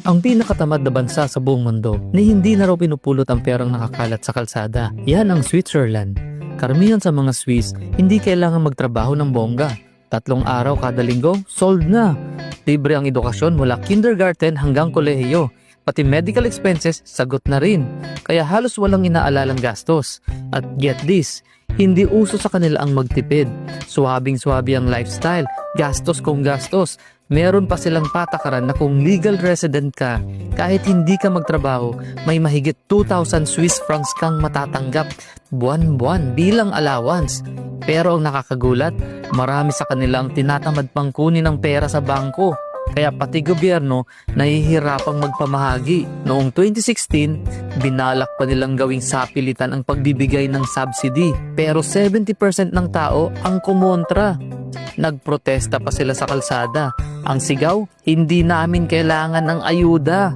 Ang pinakatamad na bansa sa buong mundo na hindi na raw pinupulot ang perang nakakalat sa kalsada. Yan ang Switzerland. Karamihan sa mga Swiss, hindi kailangan magtrabaho ng bongga. 3 araw kada linggo, sold na. Libre ang edukasyon mula kindergarten hanggang kolehiyo. Pati medical expenses, sagot na rin. Kaya halos walang inaalalang gastos. At get this, hindi uso sa kanila ang magtipid. Suwabing-suwabi ang lifestyle, gastos kung gastos. Meron pa silang patakaran na kung legal resident ka, kahit hindi ka magtrabaho, may mahigit 2,000 Swiss francs kang matatanggap buwan-buwan bilang allowance. Pero ang nakakagulat, marami sa kanilang tinatamad pang kunin ng pera sa bangko. Kaya pati gobyerno nahihirapang magpamahagi. Noong 2016, binalak pa nilang gawing sapilitan ang pagbibigay ng subsidy. Pero 70% ng tao ang kumontra. Nagprotesta pa sila sa kalsada. Ang sigaw, hindi namin kailangan ng ayuda.